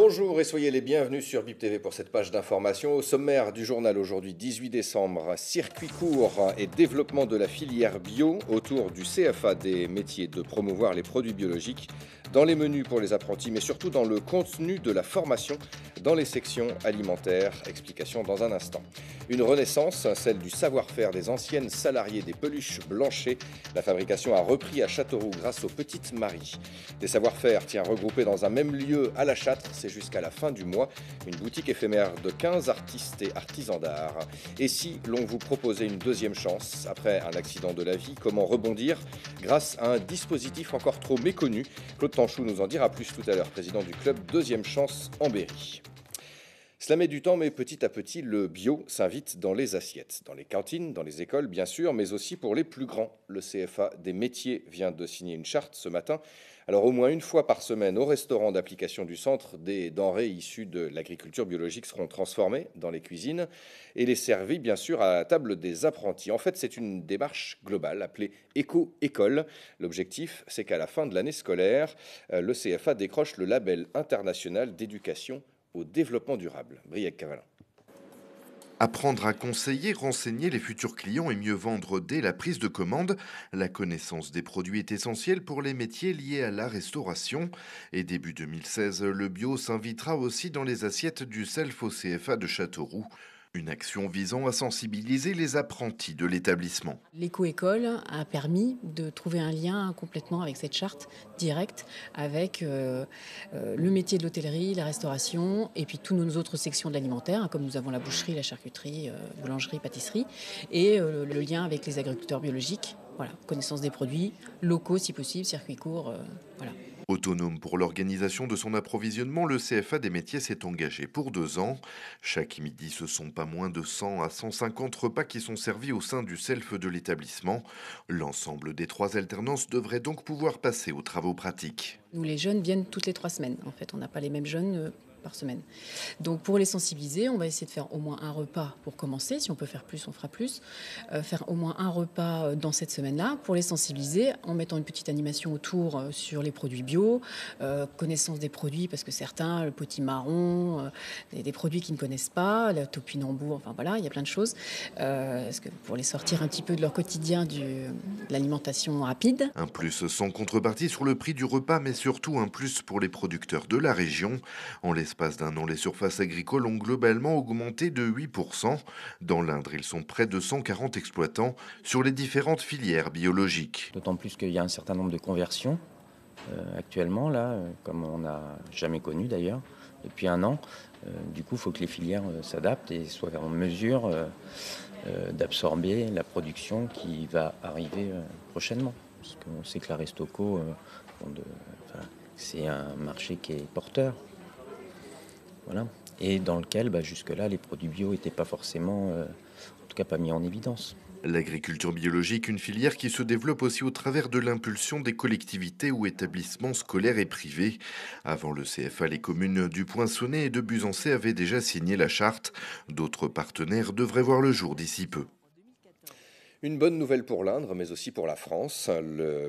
Bonjour et soyez les bienvenus sur BIP TV pour cette page d'information. Au sommaire du journal aujourd'hui 18 décembre, circuit court et développement de la filière bio autour du CFA des métiers de promouvoir les produits biologiques dans les menus pour les apprentis, mais surtout dans le contenu de la formation dans les sections alimentaires. Explication dans un instant. Une renaissance, celle du savoir-faire des anciennes salariées des peluches Blanchet. La fabrication a repris à Châteauroux grâce aux Petites Maries. Des savoir-faire, regroupés dans un même lieu à La Châtre, c'est jusqu'à la fin du mois. Une boutique éphémère de 15 artistes et artisans d'art. Et si l'on vous proposait une deuxième chance après un accident de la vie, comment rebondir grâce à un dispositif encore trop méconnu? Claude Tanchou nous en dira plus tout à l'heure, président du club Deuxième Chance en Berry. Cela met du temps, mais petit à petit, le bio s'invite dans les assiettes, dans les cantines, dans les écoles, bien sûr, mais aussi pour les plus grands. Le CFA des métiers vient de signer une charte ce matin. Alors, au moins une fois par semaine, au restaurant d'application du centre, des denrées issues de l'agriculture biologique seront transformées dans les cuisines et les servies, bien sûr, à la table des apprentis. En fait, c'est une démarche globale appelée éco-école. L'objectif, c'est qu'à la fin de l'année scolaire, le CFA décroche le label international d'éducation au développement durable. Briac Cavalin. Apprendre à conseiller, renseigner les futurs clients et mieux vendre dès la prise de commande. La connaissance des produits est essentielle pour les métiers liés à la restauration. Et début 2016, le bio s'invitera aussi dans les assiettes du self au CFA de Châteauroux. Une action visant à sensibiliser les apprentis de l'établissement. L'éco-école a permis de trouver un lien complètement avec cette charte directe avec le métier de l'hôtellerie, la restauration et puis toutes nos autres sections de l'alimentaire, comme nous avons la boucherie, la charcuterie, boulangerie, pâtisserie et le lien avec les agriculteurs biologiques. Voilà, connaissance des produits locaux si possible, circuit court, voilà. Autonome pour l'organisation de son approvisionnement, le CFA des métiers s'est engagé pour 2 ans. Chaque midi, ce sont pas moins de 100 à 150 repas qui sont servis au sein du self de l'établissement. L'ensemble des 3 alternances devrait donc pouvoir passer aux travaux pratiques. Nous, les jeunes viennent toutes les 3 semaines. En fait, on n'a pas les mêmes jeunes par semaine. Donc pour les sensibiliser, on va essayer de faire au moins un repas pour commencer. Si on peut faire plus, on fera plus. Faire au moins un repas dans cette semaine-là pour les sensibiliser en mettant une petite animation autour sur les produits bio, connaissance des produits parce que certains, le potimarron, des produits qu'ils ne connaissent pas, la topinambour, enfin voilà, il y a plein de choses. Parce que pour les sortir un petit peu de leur quotidien de l'alimentation rapide. Un plus sans contrepartie sur le prix du repas, mais surtout un plus pour les producteurs de la région. En l'espace d'un an, les surfaces agricoles ont globalement augmenté de 8%. Dans l'Indre, ils sont près de 140 exploitants sur les différentes filières biologiques. D'autant plus qu'il y a un certain nombre de conversions actuellement, là, comme on n'a jamais connu d'ailleurs, depuis un an. Du coup, il faut que les filières s'adaptent et soient en mesure d'absorber la production qui va arriver prochainement. Parce qu'on sait que la Restocco, c'est un marché qui est porteur. Voilà. Et dans lequel, jusque-là, les produits bio n'étaient pas forcément, en tout cas pas mis en évidence. L'agriculture biologique, une filière qui se développe aussi au travers de l'impulsion des collectivités ou établissements scolaires et privés. Avant le CFA, les communes du Poinçonnet et de Buzancais avaient déjà signé la charte. D'autres partenaires devraient voir le jour d'ici peu. Une bonne nouvelle pour l'Indre, mais aussi pour la France.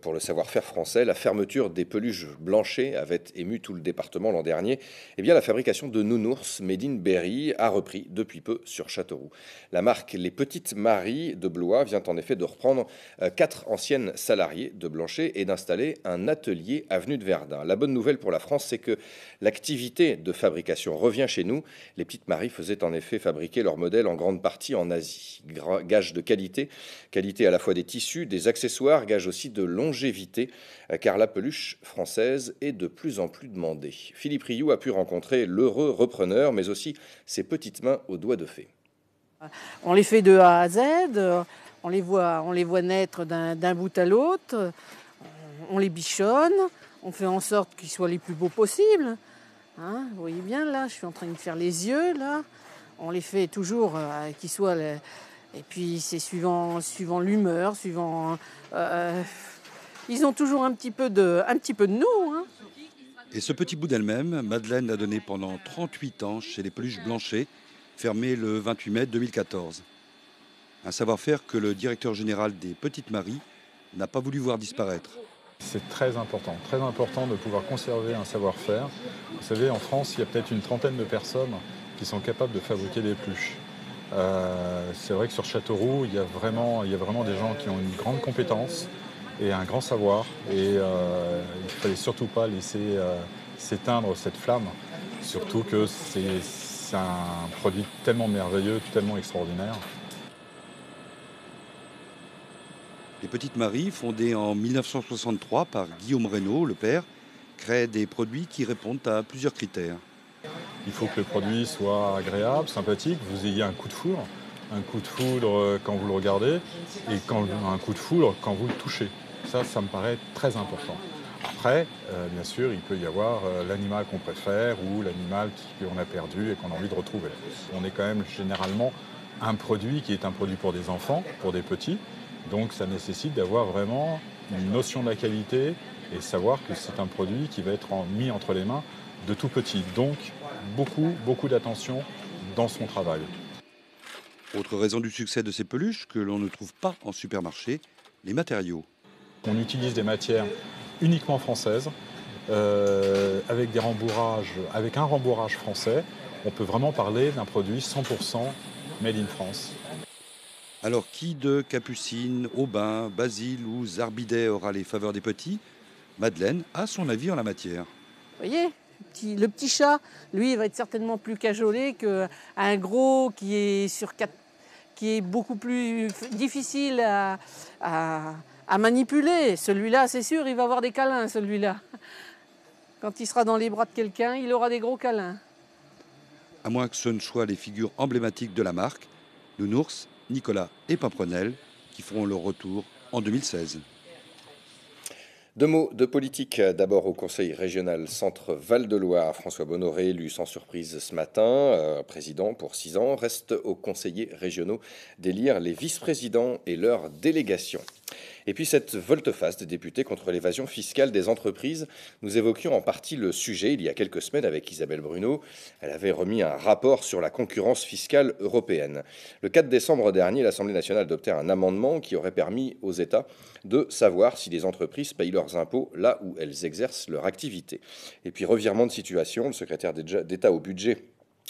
Pour le savoir-faire français, la fermeture des peluches Blanchet avait ému tout le département l'an dernier. Eh bien, la fabrication de nounours Made in Berry a repris depuis peu sur Châteauroux. La marque Les Petites Maries de Blois vient en effet de reprendre 4 anciennes salariées de Blanchet et d'installer un atelier avenue de Verdun. La bonne nouvelle pour la France, c'est que l'activité de fabrication revient chez nous. Les Petites Maries faisaient en effet fabriquer leurs modèles en grande partie en Asie. Gage de qualité. Qualité à la fois des tissus, des accessoires, gage aussi de longévité, car la peluche française est de plus en plus demandée. Philippe Rioux a pu rencontrer l'heureux repreneur, mais aussi ses petites mains aux doigts de fée. On les fait de A à Z, on les voit naître d'un bout à l'autre, on les bichonne, on fait en sorte qu'ils soient les plus beaux possibles. Hein, vous voyez bien, là, je suis en train de faire les yeux, là. On les fait toujours qu'ils soient... Et puis c'est suivant l'humeur, ils ont toujours un petit peu de nous. Hein. Et ce petit bout d'elle-même, Madeleine l'a donné pendant 38 ans chez les Peluches Blanchet, fermé le 28 mai 2014. Un savoir-faire que le directeur général des Petites Maries n'a pas voulu voir disparaître. C'est très important de pouvoir conserver un savoir-faire. Vous savez, en France, il y a peut-être une trentaine de personnes qui sont capables de fabriquer des peluches. C'est vrai que sur Châteauroux, il y a vraiment des gens qui ont une grande compétence et un grand savoir. Et il ne fallait surtout pas laisser s'éteindre cette flamme, surtout que c'est un produit tellement merveilleux, tellement extraordinaire. Les Petites Maries, fondées en 1963 par Guillaume Reynaud, le père, créent des produits qui répondent à plusieurs critères. Il faut que le produit soit agréable, sympathique, vous ayez un coup de foudre quand vous le regardez et un coup de foudre quand vous le touchez. Ça me paraît très important. Après, bien sûr, il peut y avoir l'animal qu'on préfère ou l'animal qu'on a perdu et qu'on a envie de retrouver. On est quand même généralement un produit qui est un produit pour des enfants, pour des petits. Donc ça nécessite d'avoir vraiment une notion de la qualité et savoir que c'est un produit qui va être mis entre les mains de tout petit. Donc beaucoup d'attention dans son travail. Autre raison du succès de ces peluches que l'on ne trouve pas en supermarché, les matériaux. On utilise des matières uniquement françaises, avec un rembourrage français. On peut vraiment parler d'un produit 100% made in France. Alors qui de Capucine, Aubin, Basile ou Zarbidet aura les faveurs des petits? Madeleine a son avis en la matière. Vous voyez, le petit chat, lui, il va être certainement plus cajolé qu'un gros qui est beaucoup plus difficile à manipuler. Celui-là, c'est sûr, il va avoir des câlins, celui-là. Quand il sera dans les bras de quelqu'un, il aura des gros câlins. À moins que ce ne soient les figures emblématiques de la marque, Nounours, Nicolas et Pimprenel, qui feront leur retour en 2016. Deux mots de politique. D'abord au Conseil régional Centre Val-de-Loire. François Bonoret, élu sans surprise ce matin, président pour 6 ans, reste aux conseillers régionaux d'élire les vice-présidents et leurs délégations. Et puis cette volte-face des députés contre l'évasion fiscale des entreprises. Nous évoquions en partie le sujet il y a quelques semaines avec Isabelle Bruno. Elle avait remis un rapport sur la concurrence fiscale européenne. Le 4 décembre dernier, l'Assemblée nationale adoptait un amendement qui aurait permis aux États de savoir si les entreprises payent leurs impôts là où elles exercent leur activité. Et puis revirement de situation, le secrétaire d'État au budget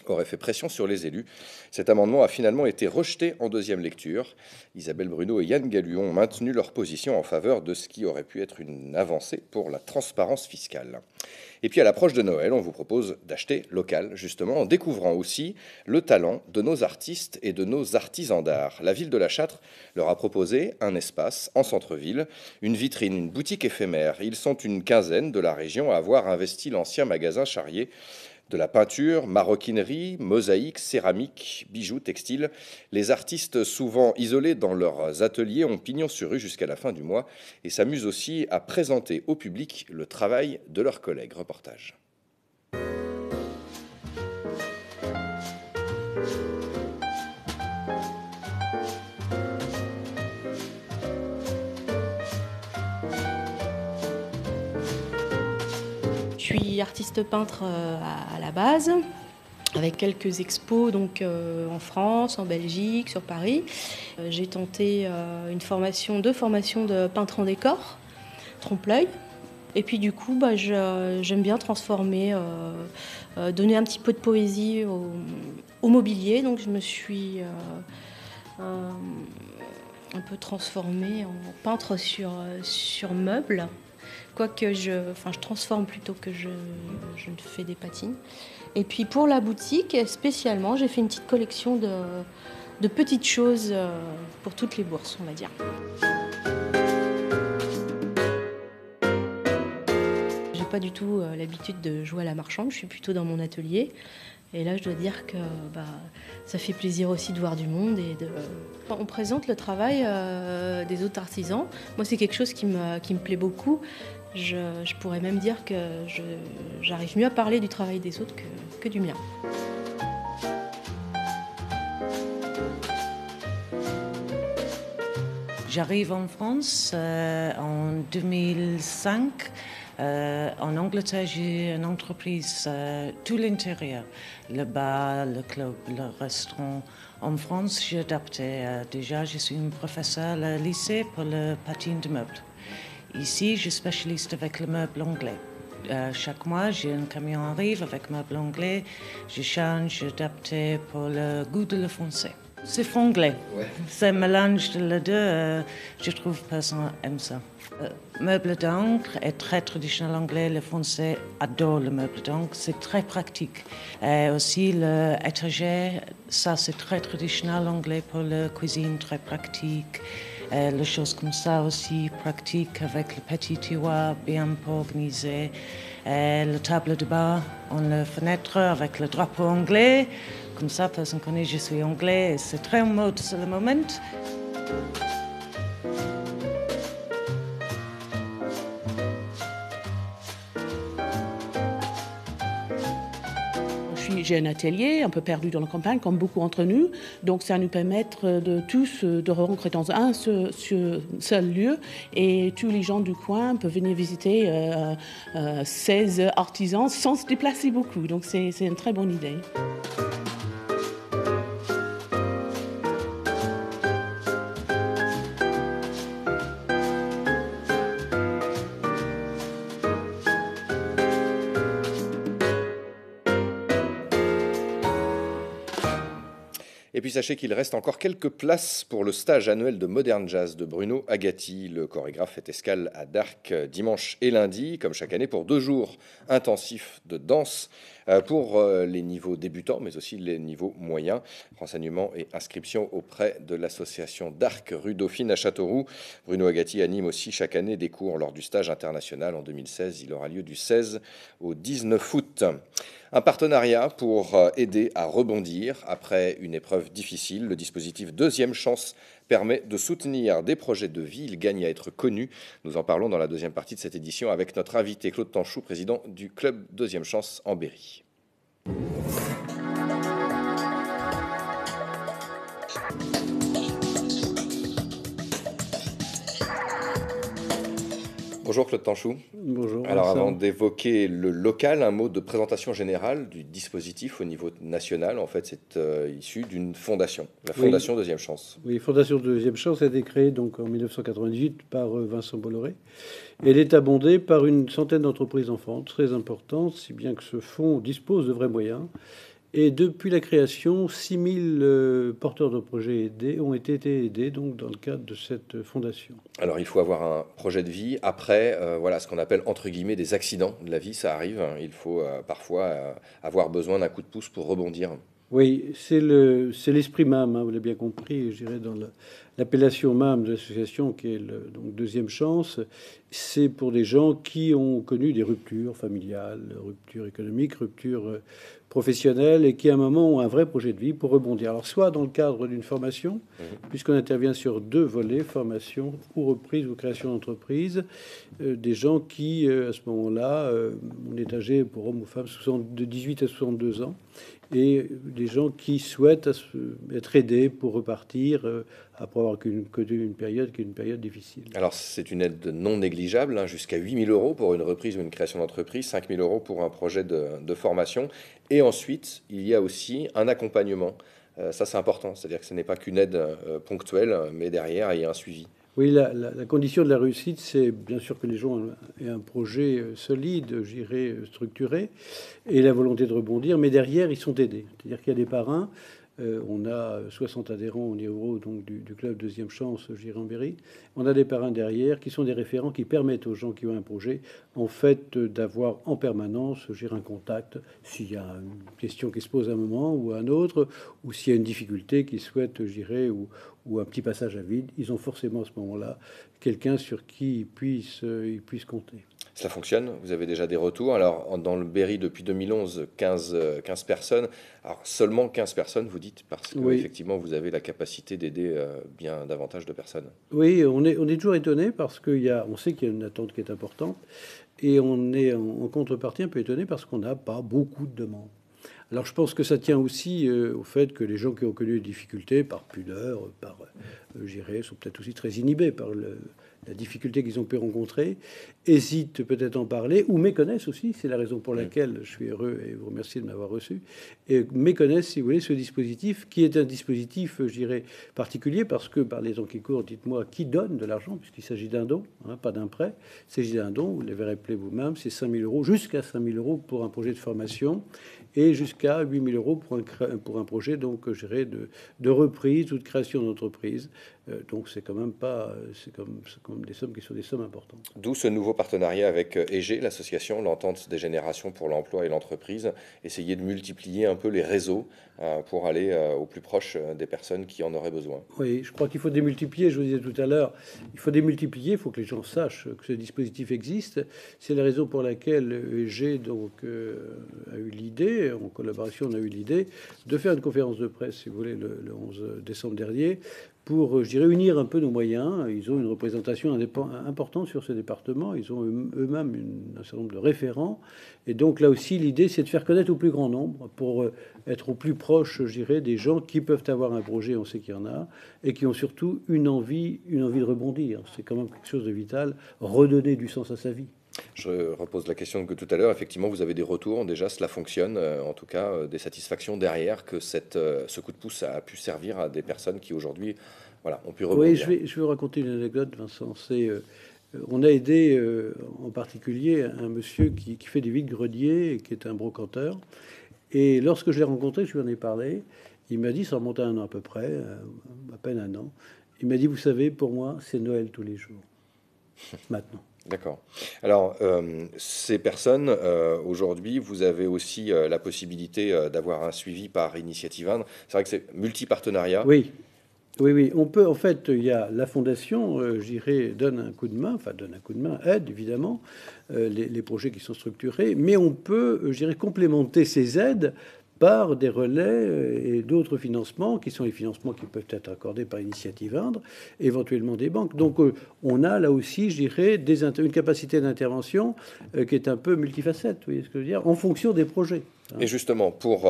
aurait fait pression sur les élus. Cet amendement a finalement été rejeté en deuxième lecture. Isabelle Bruno et Yann Galluon ont maintenu leur position en faveur de ce qui aurait pu être une avancée pour la transparence fiscale. Et puis à l'approche de Noël, on vous propose d'acheter local, justement, en découvrant aussi le talent de nos artistes et de nos artisans d'art. La ville de La Châtre leur a proposé un espace en centre-ville, une vitrine, une boutique éphémère. Ils sont une quinzaine de la région à avoir investi l'ancien magasin Charrier. De la peinture, maroquinerie, mosaïque, céramique, bijoux, textiles. Les artistes, souvent isolés dans leurs ateliers, ont pignon sur rue jusqu'à la fin du mois et s'amusent aussi à présenter au public le travail de leurs collègues. Reportage. Je suis artiste peintre à la base, avec quelques expos donc, en France, en Belgique, sur Paris. J'ai tenté deux formations de peintre en décor, trompe-l'œil. Et puis du coup, j'aime bien transformer, donner un petit peu de poésie au mobilier. Donc je me suis un peu transformée en peintre sur meubles. Quoique je transforme plutôt que je ne fais des patines. Et puis pour la boutique, spécialement, j'ai fait une petite collection de petites choses pour toutes les bourses, on va dire. J'ai pas du tout l'habitude de jouer à la marchande, je suis plutôt dans mon atelier. Et là, je dois dire que ça fait plaisir aussi de voir du monde. On présente le travail des autres artisans. Moi, c'est quelque chose qui me plaît beaucoup. Je pourrais même dire que j'arrive mieux à parler du travail des autres que du mien. J'arrive en France en 2005. En Angleterre, j'ai une entreprise tout l'intérieur, le bar, le club, le restaurant. En France, j'ai adapté. Déjà, je suis une professeure au lycée pour le patine de meubles. Ici, je suis spécialiste avec le meuble anglais. Chaque mois, j'ai un camion arrive avec meuble anglais. Je change, j'adapte pour le goût de le français. C'est franglais. Ouais. C'est un mélange de les deux. Je trouve que personne aime ça. Meuble d'encre est très traditionnel anglais. Les Français adorent le meuble d'encre. C'est très pratique. Aussi, l'étagère, ça c'est très traditionnel anglais pour la cuisine, très pratique. Les choses comme ça aussi, pratique avec le petit tiroir bien organisé. La table de bar en la fenêtre avec le drapeau anglais. Comme ça, personne connaît, je suis anglais. C'est très en mode sur le moment. J'ai un atelier un peu perdu dans la campagne, comme beaucoup d'entre nous. Donc, ça nous permet de tous de rencontrer dans un seul lieu. Et tous les gens du coin peuvent venir visiter 16 artisans sans se déplacer beaucoup. Donc, c'est une très bonne idée. Et puis sachez qu'il reste encore quelques places pour le stage annuel de Modern Jazz de Bruno Agati. Le chorégraphe fait escale à Dark dimanche et lundi, comme chaque année, pour 2 jours intensifs de danse pour les niveaux débutants, mais aussi les niveaux moyens. Renseignements et inscriptions auprès de l'association Dark rue Dauphine à Châteauroux. Bruno Agati anime aussi chaque année des cours lors du stage international. En 2016, il aura lieu du 16 au 19 août. Un partenariat pour aider à rebondir après une épreuve difficile. Le dispositif Deuxième Chance permet de soutenir des projets de vie. Il gagne à être connu. Nous en parlons dans la deuxième partie de cette édition avec notre invité Claude Tanchou, président du club Deuxième Chance en Berry. Bonjour Claude Tanchou. Bonjour. Alors avant d'évoquer le local, un mot de présentation générale du dispositif au niveau national. En fait, c'est issu d'une fondation, la Fondation Deuxième Chance. Oui, Fondation Deuxième Chance a été créée donc en 1998 par Vincent Bolloré. Elle est abondée par une centaine d'entreprises en France, très importantes, si bien que ce fonds dispose de vrais moyens. Et depuis la création, 6000 porteurs de projets aidés ont été aidés donc, dans le cadre de cette fondation. Alors il faut avoir un projet de vie. Après, voilà ce qu'on appelle entre guillemets des accidents de la vie, ça arrive. Il faut parfois avoir besoin d'un coup de pouce pour rebondir. Oui, c'est l'esprit MAM, hein, vous l'avez bien compris, je dirais dans l'appellation MAM de l'association qui est donc Deuxième Chance. C'est pour des gens qui ont connu des ruptures familiales, ruptures économiques, ruptures professionnelles et qui à un moment ont un vrai projet de vie pour rebondir. Alors soit dans le cadre d'une formation, puisqu'on intervient sur 2 volets, formation ou reprise ou création d'entreprise, des gens qui à ce moment-là, on est âgé pour hommes ou femmes de 18 à 62 ans, et des gens qui souhaitent être aidés pour repartir après avoir connu une période qui est une période difficile. Alors c'est une aide non négligeable, hein, jusqu'à 8 000 € pour une reprise ou une création d'entreprise, 5 000 € pour un projet de formation. Et ensuite, il y a aussi un accompagnement. Ça c'est important, c'est-à-dire que ce n'est pas qu'une aide ponctuelle, mais derrière, il y a un suivi. Oui, la condition de la réussite, c'est bien sûr que les gens aient un projet solide, j'irais structuré, et la volonté de rebondir, mais derrière, ils sont aidés. C'est-à-dire qu'il y a des parrains. On a 60 adhérents au niveau donc, du club Deuxième Chance, j'irai en Berry. On a des parrains derrière qui sont des référents qui permettent aux gens qui ont un projet, en fait, d'avoir en permanence, j'irai un contact s'il y a une question qui se pose à un moment ou à un autre, ou s'il y a une difficulté qu'ils souhaitent, j'irai, ou un petit passage à vide. Ils ont forcément à ce moment-là quelqu'un sur qui ils puissent compter. Ça fonctionne, vous avez déjà des retours. Alors, dans le Berry, depuis 2011, 15 personnes. Alors, seulement 15 personnes, vous dites, parce qu'effectivement, vous avez la capacité d'aider bien davantage de personnes. Oui, on est toujours étonné parce on sait qu'il y a une attente qui est importante. Et on est en contrepartie un peu étonné parce qu'on n'a pas beaucoup de demandes. Alors, je pense que ça tient aussi au fait que les gens qui ont connu des difficultés, par pudeur, j'irais, sont peut-être aussi très inhibés par la difficulté qu'ils ont pu rencontrer, hésitent peut-être à en parler, ou méconnaissent aussi, c'est la raison pour laquelle je suis heureux et vous remercie de m'avoir reçu, et méconnaissent, si vous voulez, ce dispositif, qui est un dispositif, je dirais, particulier, parce que, par les temps qui courent, dites-moi, qui donne de l'argent, puisqu'il s'agit d'un don, hein, pas d'un prêt, il s'agit d'un don, vous l'avez rappelé vous-même, c'est 5 000 euros, jusqu'à 5 000 euros pour un projet de formation, et jusqu'à 8 000 euros pour un projet, donc, je dirais, de reprise ou de création d'entreprise. Donc c'est quand même pas, c'est comme des sommes qui sont des sommes importantes. D'où ce nouveau partenariat avec EGE, l'association, l'entente des générations pour l'emploi et l'entreprise, essayer de multiplier un peu les réseaux pour aller au plus proche des personnes qui en auraient besoin. Oui, je crois qu'il faut démultiplier, je vous disais tout à l'heure, il faut démultiplier, il faut que les gens sachent que ce dispositif existe. C'est la raison pour laquelle EGE donc, a eu l'idée, en collaboration on a eu l'idée, de faire une conférence de presse, si vous voulez, le 11 décembre dernier, pour, je dirais, unir un peu nos moyens. Ils ont une représentation importante sur ce département. Ils ont eux-mêmes un certain nombre de référents. Et donc, là aussi, l'idée, c'est de faire connaître au plus grand nombre pour être au plus proche, je dirais, des gens qui peuvent avoir un projet, on sait qu'il y en a, et qui ont surtout une envie de rebondir. C'est quand même quelque chose de vital, redonner du sens à sa vie. Je repose la question que tout à l'heure. Effectivement, vous avez des retours. Déjà, cela fonctionne. En tout cas, des satisfactions derrière que ce coup de pouce a pu servir à des personnes qui, aujourd'hui, voilà, ont pu rebondir. Oui, je vais vous raconter une anecdote, Vincent. On a aidé en particulier un monsieur qui fait des vide-greniers et qui est un brocanteur. Et lorsque je l'ai rencontré, je lui en ai parlé. Il m'a dit, ça remonte à un an à peu près, à peine un an. Il m'a dit, vous savez, pour moi, c'est Noël tous les jours. Maintenant. D'accord. Alors, ces personnes, aujourd'hui, vous avez aussi la possibilité d'avoir un suivi par Initiative Indre. C'est vrai que c'est multi-partenariat. Oui. Oui. On peut, en fait, il y a la fondation, donne un coup de main, aide évidemment les projets qui sont structurés, mais on peut, complémenter ces aides par des relais et d'autres financements, qui sont les financements qui peuvent être accordés par Initiative Indre, éventuellement des banques. Donc on a là aussi, je dirais, une capacité d'intervention qui est un peu multifacette, vous voyez ce que je veux dire, en fonction des projets. Et justement, pour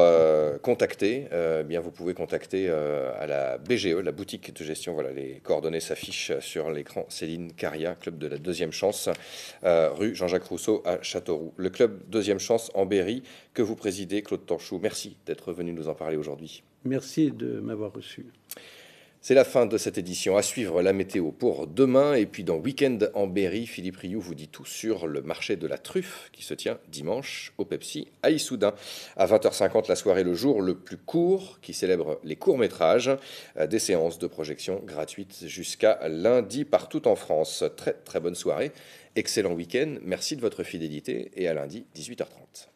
contacter, bien vous pouvez contacter à la BGE, la boutique de gestion. Voilà, les coordonnées s'affichent sur l'écran. Céline Caria, club de la Deuxième Chance, rue Jean-Jacques Rousseau à Châteauroux. Le club Deuxième Chance en Berry que vous présidez, Claude Tanchou. Merci d'être venu nous en parler aujourd'hui. Merci de m'avoir reçu. C'est la fin de cette édition. À suivre la météo pour demain. Et puis dans Week-end en Berry, Philippe Rioux vous dit tout sur le marché de la truffe qui se tient dimanche au Pepsi à Issoudun. À 20h50, la soirée, le jour le plus court qui célèbre les courts-métrages. Des séances de projection gratuites jusqu'à lundi partout en France. Très très bonne soirée. Excellent week-end. Merci de votre fidélité et à lundi 18h30.